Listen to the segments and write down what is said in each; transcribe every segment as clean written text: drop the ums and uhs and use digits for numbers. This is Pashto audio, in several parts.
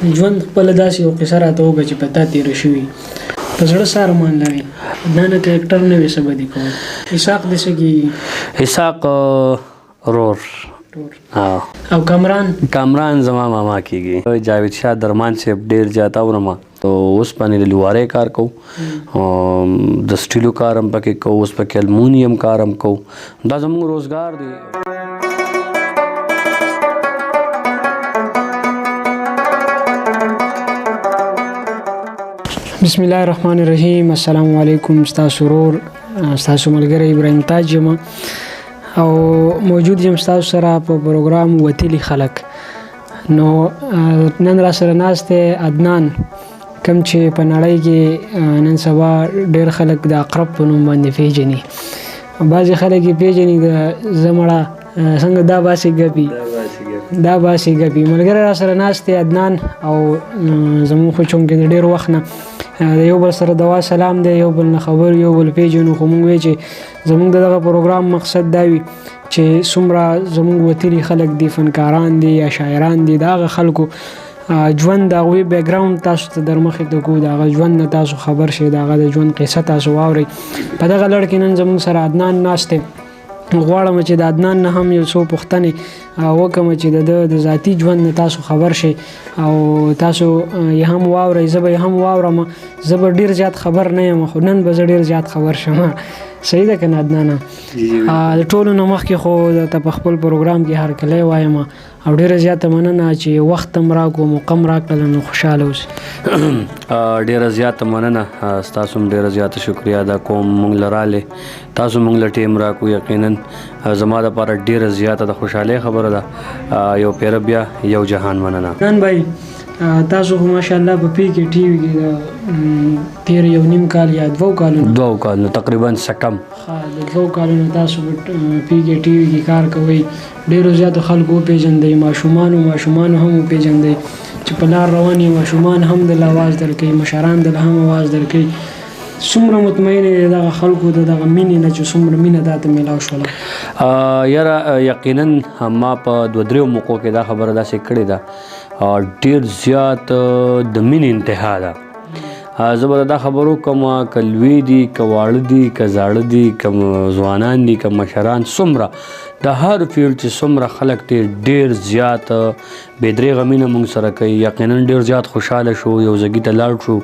ژوند خپله داسې یو قصه راته وکړه چې په تا تېره شوي په زړه څه ارمان لرې عدنان کرکټر نه وي څه به دې کوم اسحاق دې څه کېږي اسحاق رور او کامران زما ماما کېږي جاوید شاه درمان صاحب ډېر زیات اورم اوس باندې د لوارۍ کار کوو د سټیلو کار هم پکې کوو اوس پکې المونیم کار هم کوو دا زموږ روزګار دی بسم الله الرحمن الرحیم السلام علیکم ستاسو ورور ستاسو ملګری ابراهیم تاج یم او موجود یم ستاسو سره په پروګرام وتلي خلک نو نن را سره ناست دی عدنان کوم چې په نړۍ کې نن سبا ډېر خلک د اقرب په نوم باندې پیژني بعضې خلک یې پیژني د زمړه څنګه دا باسې ګپي ملګری را سره ناست دی عدنان او زموږ خو چونکې د ډېر وخت نه د یو بل سره دوا سلام دی یو بل نه خبر یو بل پیژنو خو موږ وایو چې زموږ دغه پروګرام مقصد دا وي چې څومره زموږ وتلي خلک دي فنکاران دي یا شاعران دي د هغه خلکو ژوند د هغوی بیکګراونډ تاسو ته در مخې ته کوو د هغه ژوند نه تاسو خبر شئ د هغه د ژوند قصه تاسو واورئ په دغه لړ کې نن زموږ سره عدنان ناست دی غواړم چې د عدنان نه هم یو څو پوښتنې وکړم چې د ذاتي ژوند نه تاسو خبر شئ او تاسو یې هم واورئ زه به یې هم واورم زه به ډېر زیات خبر نه یم خو نن به زه ډېر زیات خبر شم صحیح ده که نه عدنانه د ټولو نه مخکې خو درته په خپل پروګرام کې هرکلی وایم او ډېره زیاته مننه چې وخت هم راکړو موقع هم راکړله نو خوشحاله اوسئ ډېره زیاته مننه ستاسو هم ډېره زیاته شکریا ادا کوم موږ له رالې تاسو موږ له ټیم راکړو یقینا زما دپاره ډېره زیاته د خوشحالۍ خبره ده یو پیره بیا یو جهان مننه نن بھائی تاسو خو ماشاءالله په پی کې ټي وي کې تېر یو نیم کال یا دوه کالونه تقریبا سکم د دوه کالونو تاسو په پی کې ټي وي کې کار کوئ ډېرو زیاتو خلکو وپېژندئ ماشومانو هم وپېژندئ چې په لار روان یې ماشومان هم دله اواز درکوي مشران دله هم اواز درکوي څومره مطمئن یې دغه خلکو د دغه مینې نه چې څومره مینه دا ته میلاو شوله یاره یقینا ما په دوه دریو موقعو کې دا خبره داسې کړې ده ډېر زیات د مینې انتها ده زه به دا خبرو کوم که لوی دي که واړه دي که زاړه دي که ځوانان دي که مشران څومره د هر فیلډ چې څومره خلک دی ډېر زیات بېدرېغه مینه موږ سره کوي یقینا ډېر زیات خوشحاله شو یو ځګي ته لاړ شو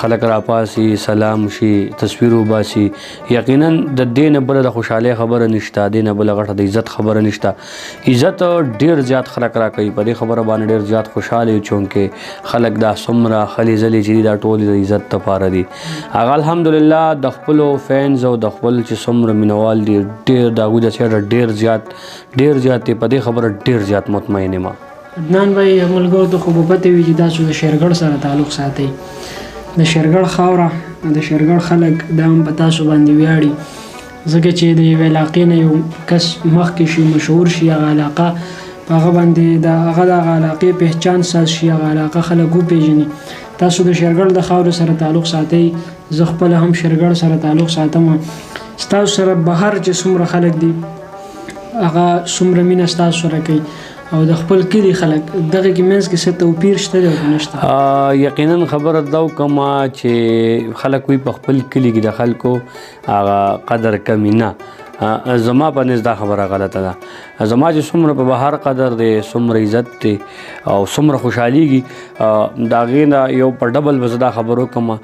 خلک راپاسي سلام شي تصویر وباسي یقینا د دې نه بله د خوشحالۍ خبره نشته دې نه بله غټه د عزت خبره نشته عزت ډېر زیات خلک راکوي په دې خبره باندې ډېر زیات خوشحاله یو چونکې خلک دا څومره خلې ځلې چې دي دا ټولې د عزت دپاره دي هغه الحمدلله د خپلو فینز او د خپل چې څومره مینوال دي ډېر د هغوی د سیډه ډېر زیات دی په دې خبره ډېر زیات مطمئن یم عدنان بھائی ملګرو ته خو به پته وي چې تاسو د شیرګړ سره تعلق ساتئ د شیرګړ خاوره د شیرګړ خلک دا هم په تاسو باندې ویاړي ځکه چې د یوې علاقې نه یو کس مخکې شي مشهور شي هغه علاقه په هغه باندې د هغه علاقې پهچان ساز شي هغه علاقه خلک وپېژني تاسو د شیرګړ د خاورې سره تعلق ساتئ زه خپله هم شیرګړ سره تعلق ساتم ستاسو سره بهر چې څومره خلک دي هغه څومره مینه ستاسو سره کوي او د خپل کلي خلک دغه کې منځ کې څه توپیر شته دی او نشته یقینا خبره دا وکړم چې خلک وي په خپل کلي کې د خلکو هغه قدر کمی نه زما په نس دا خبره غلطه ده زما چې څومره په بهر قدر دی څومره عزت دی او څومره خوشحالېږي د هغې نه یو په ډبل به زه دا خبر وکړم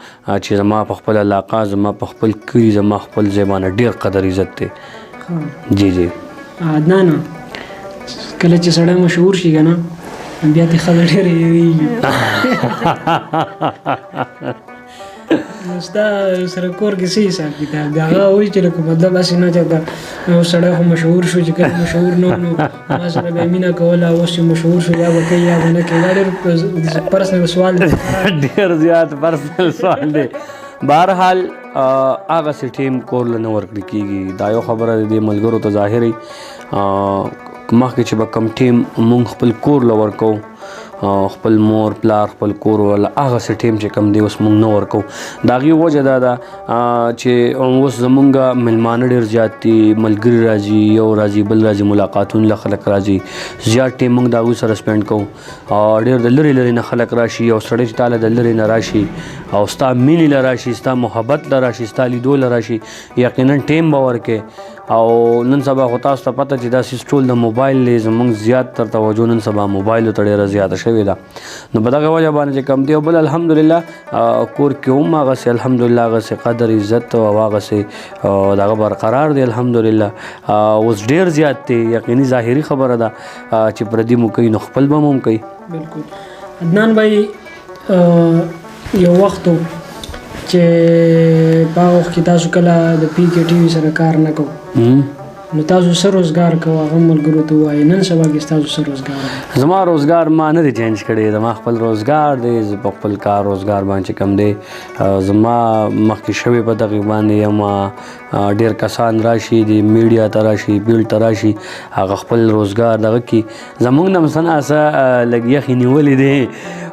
چې زما په خپل علاقه زما په خپل کلي زما خپل ځای باندې ډېر قدر عزت دی جی عدنانه کله چې سړی مشهور شي که نه بیا ترې خلک ډېر یېرېږي نو ستا سره کور کې څه حساب کتاب دی هغه وایي چې لکه مطلب هسې نه چې یو سړی خو مشهور شو چې کله مشهور نه نو ما سره به یې مینه کوله اوس چې مشهور شو یا به کوي یا به نه کوي دا ډېر پرسنل سوال دی ډېر زیات پرسنل سوال دی بهرحال هغسې ټیم کور له نه ورکړل کېږي دا یو خبره د دې ملګرو ته ظاهري مخکې چې به کم ټیم مونږ خپل کور له ورکوو خپل مور پلار خپل کور ولا هغسې ټیم چې کوم دی اوس موږ نه ورکوو د هغې وجه دا ده چې اوس زمونږ میلمانه ډېر زیات دي ملګري راځي یو راځي بل راځي ملاقاتونه له خلک راځي زیات ټیم موږ د هغوی سره سپینډ کوو ډېر د لرې لرې نه خلک راشي یو سړی چې تاله د لرې نه راشي او ستا مینې له راشي ستا محبت له راشي ستا لیدو له راشي یقینا ټیم به ورکې او نن سبا خو تاسو ته پته چې دا سیس ټول د موبایل دی زموږ زیات تر توجه نن سبا موبایلو ته ډېره زیاته شوې ده نو په دغه وجه باندې چې کم دی او بل الحمدلله کور کې هم هغسې الحمدلله هغسې قدر عزت او هغسې دغه برقرار دی الحمدلله اوس ډېر زیات دی یقیني ظاهري خبره ده چې پردي مو کوي نو خپل به مو هم کوي بالکل عدنان بھائی یو وخت چې په هغه وخت کې تاسو کله د پی کې ټي وي سره کار نه کوو نو تاسو څه روزګار کوو هغه ملګرو ته ووایئ نن سبا کې ستاسو څه روزګار دی زما روزګار ما نه دی چینج کړی زما خپل روزګار دی زه په خپل کار روزګار باندې چې کوم دی زما مخکې شوی په دغې باندې یم ډېر کسان راشي د میډیا ته راشي بیل ته راشي هغه خپل روزګار دغه کړي زموږ نه مثلا څه لږ یخې نیولې دی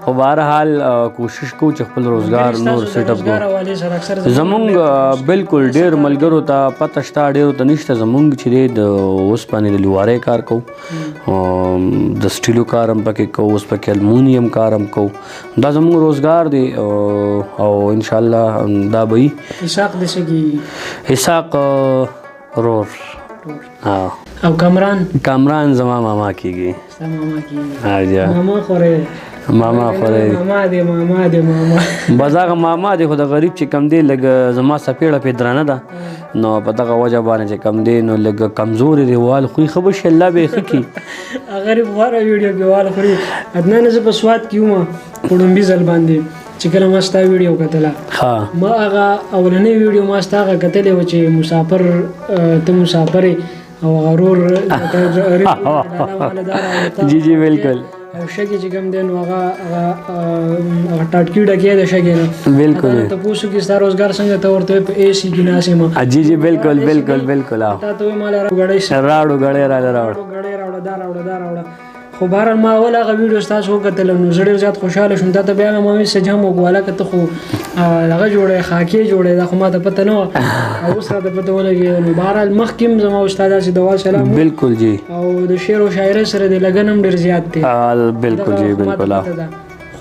خو بهرحال کوشش کوو چې خپل روزګار نور سیټ اپ کړو زموږ بالکل ډېر ملګرو ته پته شته ډېرو ته نشته زموږ چې دی د اوسپنې د لوارۍ کار کوو د سټیلو کار هم پکې کوو اوس پکې المونیم کار هم کوو دا زموږ روزګار دی او انشاءالله دا به وي اسحاق د څه کېږي اسحاق رور او کامران زما ماما کېږي ماما خورې بس هغه ماما دی خو د غریب چې کم دی لږ زما سپېړه پې درانه ده نو په دغه وجه باندې چې کم دی نو لږ کمزورې دی وال خوري ښه به شي الله به یې ښه کړي غریب غوره ویډیو کې وال خوري عدنان زه په سوات کې وم په ډومبي ځل باندې چې کله ما ستا ویډیو کتله ما هغه اولنۍ ویډیو ما ستا هغه کتلې وه چې مسافر ته مسافر او هغه رور جی جی بالکل او شګې چې کوم دی نو هغه ټاټکي ډکې د شګې نه بالکل تپوسو کې ستا روزګار څنګه ته ورته په اے سی کې ناسې ما جی جی بالکل بالکل بالکل تا ته وایي ما راوړه دا راوړه خو بهرحال ما اول هغه ویډیو ستاسو وکتل نو زه ډېر زیات خوشحاله شوم تا ته بیا هغه ما میسج هم وکړو هلکه ته خو هغه جوړی خاکې جوړی دا خو ما ته پته نه وه او اوس راته پته ولګېده نو بهرحال مخکې هم زما ستا داسې دوا سلام بالکل جی او د شعر و شاعرۍ سره د لګن هم ډېر زیات دی بالکل جی بالکل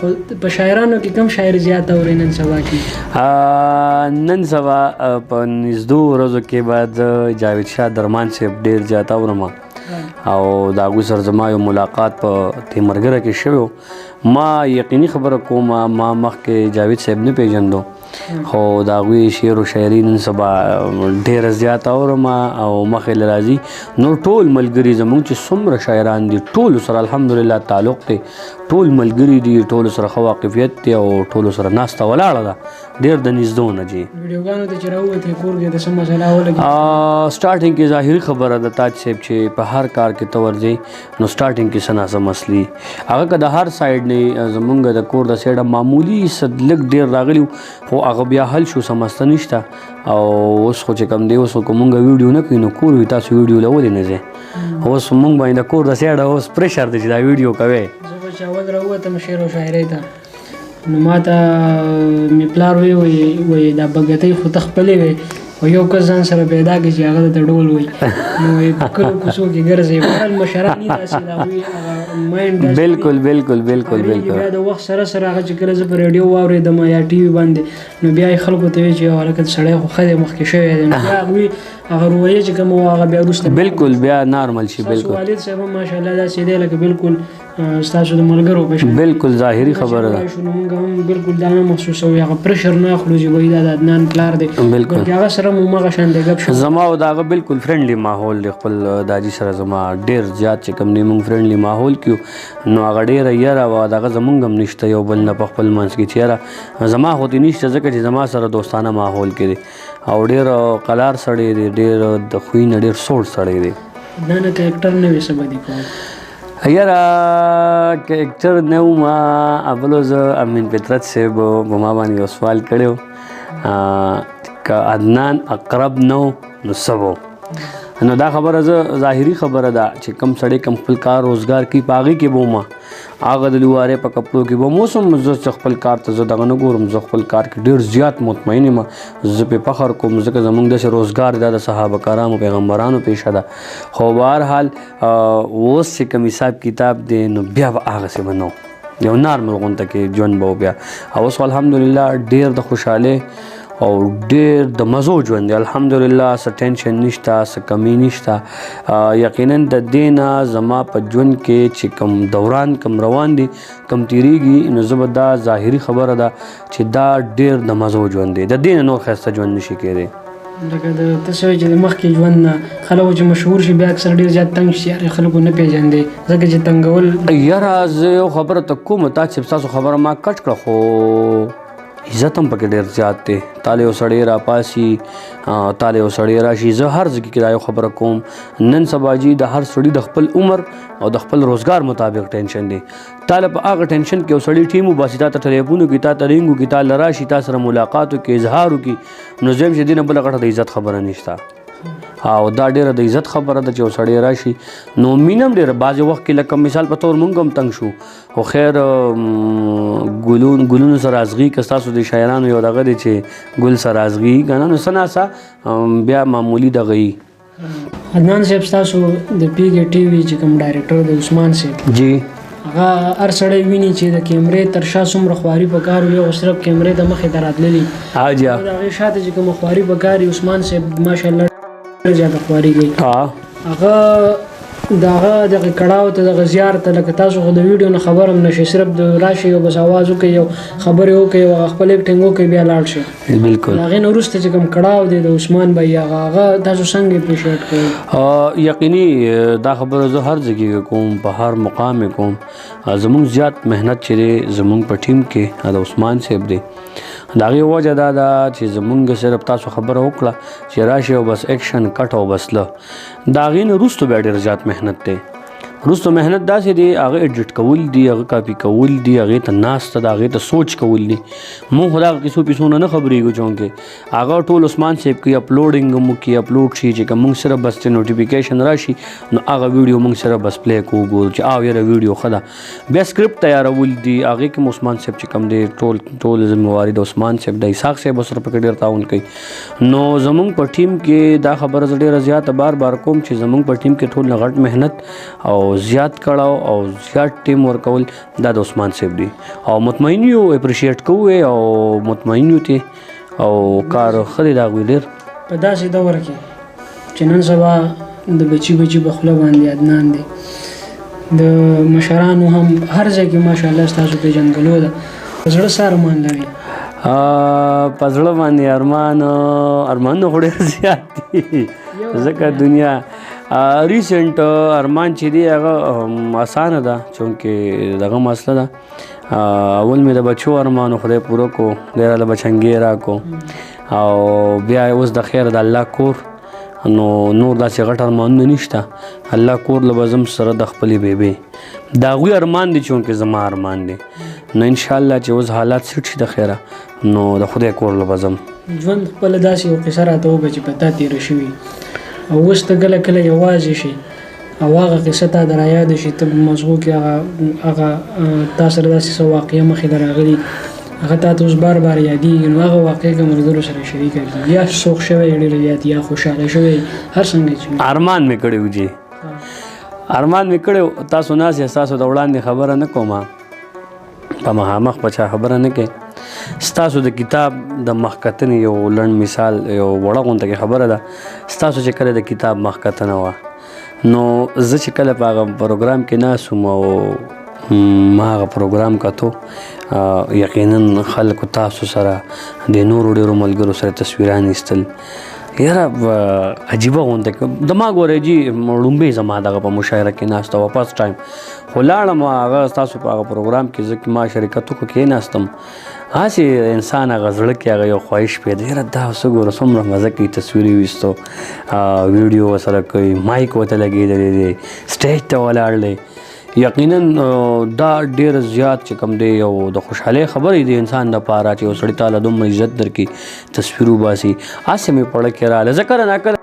خو په شاعرانو کې کم شاعر زیات اوري نن سبا کې نن سبا په نږدو ورځو کې بعد جاوید شاه درمان صاحب ډېر زیات اورم او د هغوی سره زما یو ملاقات په تیمرګره کې شوی ما یقیني خبره کوم ما مخکې جاوید صاحب نه پیژندو خو د هغوی شعر و شاعري نن سبا ډېره زیاته اورم او مخې له راځي نو ټول ملګري زموږ چې څومره شاعران دي ټولو سره الحمدلله تعلق دی ټول ملګري دي ټولو سره ښه واقفیت دی او ټولو سره ناسته ولاړه ده ډېر د نږدو نه جي ویډیوګانو ته چې راووتې کور کې د څه مسله ولګي سټارټینګ کې ظاهري خبره ده تاج صاحب چې په هر کار کې ته ورځې نو سټارټینګ کې څه ناڅه مسلې هغه که د هر سایډ نه زمونږ د کور د سایډه معمولي څه لږ ډېر راغلي خو هغه بیا حل شو څه مسته نشته او اوس خو چې کوم دی اوس که مونږ ویډیو نه کوي نو کور وي تاسو ویډیو له ولې نه ځئ اوس مونږ باندې د کور د سایډه اوس پریشر دی چې دا ویډیو کوئ زه به چې اول راووتم شعر و شاعرۍ ته نو ما ته مې پلار وایي دا بګتۍ خو ته خپلې وې او یو کس ځان سره پیدا کړي چې هغه ته ډول وایي نو په کلو کوڅو کې ګرځي بهرحال مشران دي داسې د هغوی ماینډ بالکل بالکل بالکل بالکل بیا د وخت سره سره هغه چې کله زه په ریډیو واورېدم یا ټي وي باندې نو بیا یې خلکو ته وایي چې یو هلکه سړی خو ښه دی مخکې شوی دی نو بیا هغوی هغه رویه چې کومه وه هغه بیا وروسته بالکل بیا نارمل شي بالکل ستاسو والد صاحب هم ماشاءالله داسې دی لکه بالکل ستاسو د ملګرو په شان بالکل ظاهري خبره ده موږ هم بالکل دا نه محسوسوو هغه پرشر نه اخلو چې وایي دا د عدنان پلار دی بالکل هغه سره مو مغه شان دی ګپ شپ زما او د هغه بالکل فرینډلي ماحول دی خپل داجي سره زما ډېر زیات چې کوم دی موږ فرینډلي ماحول کیو نو هغه ډېره یاره وه دغه زمونږ هم نشته یو بل نه په خپل منځ کې چې یاره زما خو دې نشته ځکه چې زما سره دوستانه ماحول کې دی او ډېر قلار سړی دی ډېر د خوی نه ډېر سوړ سړی دی نه نه کرکټر نه وي څه به دې کوم یاره کرکټر نه وم اولو زه امین فطرت صاحب په ما باندې یو سوال کړی و که عدنان اقرب نه و نو څه به نو دا خبره زه ظاهري خبره ده چې کم سړی کم خپل کار روزګار کوي په هغې کې به وم هغه د لوارې په کپړو کې به اوس هم زه خپل کار ته زه دغه نه ګورم زه خپل کار کې ډېر زیات مطمئن یم زه پرې فخر کوم ځکه زموږ داسې روزګار دا د صحابه کرامو پیغمبرانو پیشه ده خو بهرحال اوس چې کوم حساب کتاب دی نو بیا به هغسې به نه یو نارمل غونته کې ژوند به بیا او اوس الحمدلله ډېر د خوشحالۍ او ډېر د مزو ژوند دی الحمدلله څه ټینشن نشته څه کمی نشته یقینا د دې نه زما په ژوند کې چې کم دوران کم روان دي کم تیریږي نو زه به دا ظاهري خبره ده چې دا ډېر د مزو ژوند دی د دې نه نور ښایسته ژوند نشي کېدی لکه د تاسو چې د مخکې ژوند نه خلک چې مشهور شي بیا اکثر ډېر زیات تنګ شي یاره خلکو نه پېژندې ځکه چې تنګول یاره زه یو خبره ته کوم تا چې ستاسو خبره ما کټ کړه خو عزت هم پکې ډېر زیات دی تاله یو سړی راپاسي تاله یو سړی راشي زه هر ځای کې دا یو خبره کوم نن سبا جي د هر سړي د خپل عمر او د خپل روزګار مطابق ټینشن دی تاله په هغه ټینشن کې یو سړی ټیم وباسي تا ته ټلیفون وکړي تا ته رینګ وکړي تا لراشي تا سره ملاقات وکړي اظهار وکړي نو زه هم چې دې نه بله غټه د عزت خبره نشته او دا ډیره د عزت خبره ده چې یو سړی راشي نو مینه هم ډېره بعضې وخت کې لکه مثال په تور مونږ هم تنګ شو خو خیر ګلونو سره ازغي که ستاسو د شاعرانو یو دغه دی چې ګل سره ازغي که نه نو څه ناڅه بیا معمولي دغه یي عدنان صاحب ستاسو د پیګې ټي وي چې کوم ډایرکټر دی عثمان صاحب جی هغه هر سړی ویني چې د کیمرې تر شا څومره خواري پکار وي او صرف کیمرې د مخې ته راتللي حاجه د هغې شاته چې کومه خواري پکار وي عثمان صاحب ماشاءالله زیاته خواري کوي هغه دغه کړاو ته دغه زیار ته لکه تاسو خو د ویډیو نه خبر هم نشئ صرف د راشئ او بس اواز وکړئ او خبرې وکړئ او خپل ایکټینګ وکړئ بیا لاړ شئ بالکل د هغې نه وروسته چې کوم کړاو دی د عثمان بھائی هغه تاسو څنګه اپریشیټ کوئ یقیني دا خبره زه هر ځای کې کوم په هر مقام کوم زموږ زیات محنت چې دی زموږ په ټیم کې د عثمان صاحب دی د هغې وجه دا ده چې زمونږ صرف تاسو خبره وکړه چې راشي او بس ایکشن کټ او بس له د هغې نه وروسته بیا ډېر زیات محنت دی وروسته محنت داسې دی هغه ایډیټ کول دي هغه کاپي کول دي هغې ته ناسته ده هغې ته سوچ کول دي مونږ خو د هغه کیسو پیسو نه خبرېږو چونکې هغه ټول عثمان صاحب کوي اپلوډینګ هم وکړي اپلوډ شي چې که مونږ صرف بس چې نوټیفیکیشن راشي نو هغه ویډیو مونږ صرف بس پلی کوو ګورو چې یاره ویډیو ښه ده بیا سکرپټ تیارول دي هغې کې عثمان صاحب چې کوم دی ټول ذمهواري د عثمان صاحب د اسحاق صاحب سره پکې ډېر تعاون کوي نو زمونږ په ټیم کې دا خبره زه ډېره زیاته بار کوم چې زمونږ په ټیم کې ټول نه غټ محنت او زیات کړه او زیات ټیم ورکول دا د عثمان صاحب دی او مطمئن یو اپریشیټ کوو او مطمئن یو تی او کار ښه دی د هغوی ډېر په داسې دور کې چې نن سبا د بچي په خوله باندې عدنان دی د مشرانو هم هر ځای کې ماشاءالله ستاسو پېژندګلو ده په زړه څه ارمان لري په زړه باندې ارمانونه خو ډېر زیات دي ځکه دنیا ریسنټ ارمان چې دی هغه اسانه ده چونکې دغه مسله ده اول مې د بچو ارمانو خدای پوره کو ډېر له بچنګې راکو او بیا اوس د خیر د الله کور نو نور داسې غټ ارمانونه نشته الله کور له به زم سره د خپلې بیبې د هغوی ارمان دی چونکې زما ارمان دی نو انشاءالله چې اوس حالات سیټ شي د خیره نو د خدای کور له به ځم ژوند خپله داسې یو قصه راته وکړه چې په تا تېره شوي او اوس ته کله کله یوازې شي او هغه قصه تا در یاده شي ته په مغزو کې هغه تا سره داسې څه واقعه مخې ته راغلي هغه تا ته اوس بار یادېږي نو هغه واقعه که ملګرو سره شریکه کړي یا سوخ شوی ډېر زیات یا خوشحاله شوی هر څنګه چې ارمان مې کړی و جی ارمان مې کړی تاسو ناست یاست تاسو د وړاندې خبره نه کوم په مخامخ په چا خبره نه کوي ستاسو د کتاب د مخکتنې یو لنډ مثال یو وړه غونته کې خبره ده ستاسو چې کله د کتاب مخکتنه وه نو زه چې کله په هغه پروګرام کې ناست وم او ما هغه پروګرام کتو یقینا خلکو تاسو سره د نورو ډېرو ملګرو سره تصویران ایستل یاره عجیبه غونډه د ما ګورې جي لومبۍ زما دغه په مشاعره کې ناسته وه فرسټ ټایم خو لاړم هغه ستاسو په هغه پروګرام کې زه ما شرکت وکړو کېناستم هسې انسان هغه زړه کې هغه یو خواهش پیدا یاره دا څه ګوره څومره مزه کوي تصویر یې ویستو ویډیو ورسره کوي مایک ورته لګېدلی دی سټیج ته ولاړ دی یقینا دا ډېر زیات چې کوم دی یو د خوشحالۍ خبرې دی انسان دپاره چې یو سړي تعالی دومره عزت درکړي تصویر وباسي هسې مې پړه کې راغله زه کله ناکله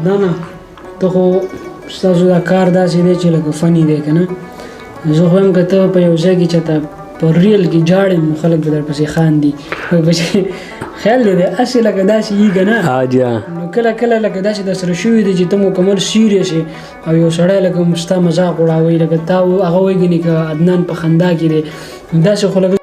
نه ته خو ستاسو دا کار داسې دی چې لکه فني دی که نه زه خو یم که ته په یو ځای کې چېرته په ریل کې جاړې نو خلک به درپسې خاندي خیال دی دی هسې لکه داسې یي که نه نو کله کله لکه داسې درسره شوي دي چې ته مکمل سیریس یې او یو سړی لکه ستا مذاق وړاوی لکه تا هغه وایي که عدنان په خندا کې دی داسې خو لکه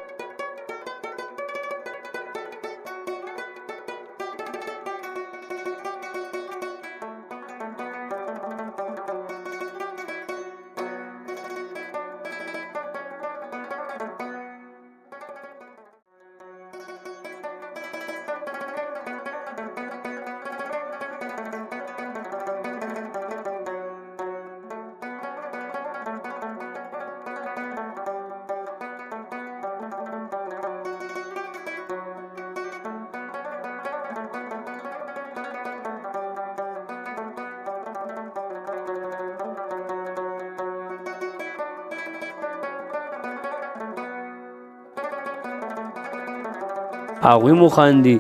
هغوی مو خاندي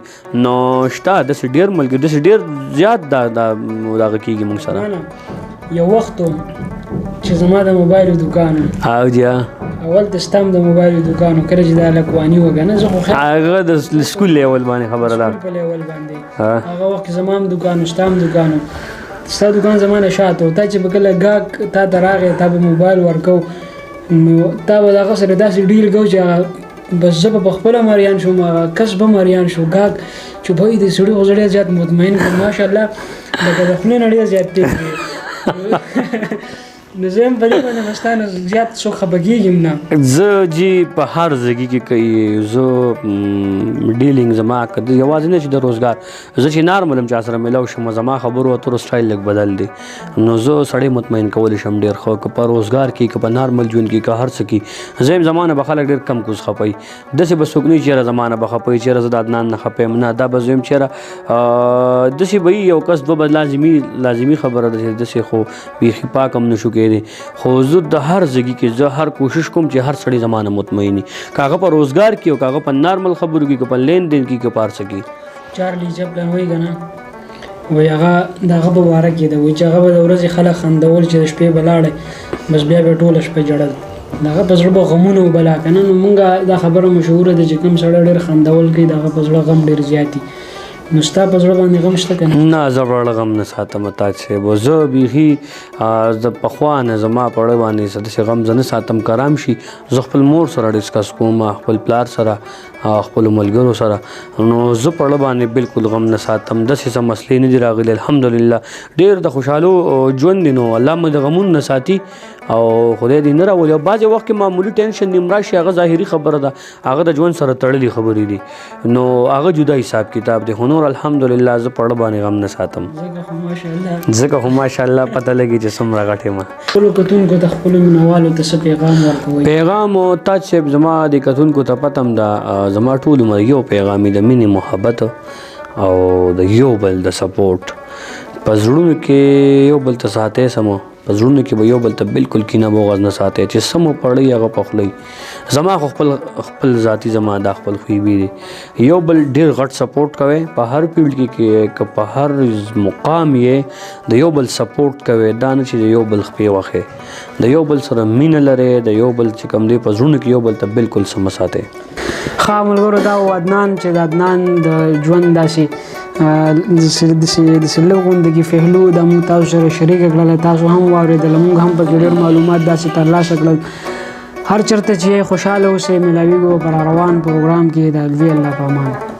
نو شته داسې ډېر ملګري داسې ډېر زیات دغه کېږي موږ سره یو وخت چې زما د موبایل دوکان او جیا اول د ستا هم د موبایل دوکان کله چې دا هلک واني وکړه نه زه خو هغه د سکول لیول باندې خبره ده په لیول باندې هغه وخت کې زما هم دوکان ستا هم دوکان ستا دوکان زما نه شاته و تا چې به کله ګاګ تا ته راغی تا به موبایل ورکو نو تا به د هغه سره داسې ډیل کوو چې بس زه به پخپله مریان شوم هغه کس به مریان شو ګاګ چې بهی د سړي خو زه ډېر زیات مطمئن کړم ماشاءالله لکه د خولې نه ډېر زیات تېز دی نو زه هم په دې باندې ستا نه زیات څوک خفه کېږم نه زه جي په هر ځګي کې کوي زه ډیلینګ زما یوازې نه چې د روزګار زه چې نارمل هم چا سره میلاو شم زما خبرو اترو سټایل لږ بدل دی نو زه سړی مطمئن کولی شم ډېر ښه که په روزګار کې که په نارمل ژوند کې که هر څه کې زه یم زما نه به خلک ډېر کم کوز خفوي داسې به څوک نه وي چېرې زما نه به خفوي چېرې زه د عدنان نه خفه یم نه دا به زه یم چېرې داسې به وي یو کس دوه به لازمي خبره ده چې داسې خو بیخي پاک هم نشو کېدی خو زه د هر ځګي کې زه هر کوشش کوم چې هر سړی زما نه مطمئن وي که هغه په روزګار کې او که هغه په نارمل خبرو کې که په لین دین کې که په هر څه کې چارلی چپلن وایي که نه وایي هغه د هغه په باره کې ده وایي چې هغه به د ورځې خلک خندول چې د شپې به لاړی بس بیا به ټوله شپه ژړل د هغه په زړه به غمونه وبلا که نه نو مونږ دا خبره مشهوره ده چې کوم سړی ډېر خندول کوي د هغه په زړه غم ډېر زیات وي نو ستا په زړه باندې غم شته که نه زه په اړه غم نه ساتم تاج صاحب زه بیخي د پخوا نه زما په اړه باندې داسې غم زه نه ساتم که رام شي زه خپل مور سره ډسکس کوم خپل پلار سره خپلو ملګرو سره نو زه په اړه باندې بالکل غم نه ساتم داسې څه مسلې نه دي راغلي الحمدلله ډېر د خوشحالو ژوند دی نو الله مو د غمونو نه ساتي او خدای دې نه راولي او بعضې وخت کې معمولي ټینشن دې راشي هغه ظاهري خبره ده هغه د ژوند سره تړلي خبرې دي نو هغه جدا حساب کتاب دی خو نور الحمدلله زه په اړه باندې غم نه ساتم ځکه خو ماشاءالله پته لګي چې څومره غټ یم خپلو کتونکو ته خپلو مینوالو ته څه پیغام ورکوئ پیغام او تاج صاحب زما د کتونکو ته پته هم ده زما ټول عمر یو پیغام د مینې محبت او د یو بل د سپورټ په زړونو کې یو بل ته ساتئ سمو په زړونو کې به یو بل ته بالکل کینه بغض نه ساتئ چې سمو پړئ هغه پخلی زما خو خپل ذاتي زما دا خپل خوبي دی یو بل ډېر غټ سپورټ کوئ په هر فیلډ کې که په هر مقام یې د یو بل سپورټ کوئ دا نه چې د یو بل خپې وخې د یو بل سره مینه لرئ د یو بل چې کوم دی په زړونو کې یو بل ته بالکل سم ساتئ ښه ملګرو دا و عدنان چې د عدنان د ژوند داسې داسې لږ غونده کې فهلو دا مونږ تاسو سره شریکه کړله تاسو هم واورېدله مونږ هم پکې ډېر معلومات داسې ترلاسه کړل هر چېرته چې خوشحاله اوسئ میلاویږو پر روان پروګرام کې د الوی الله په امان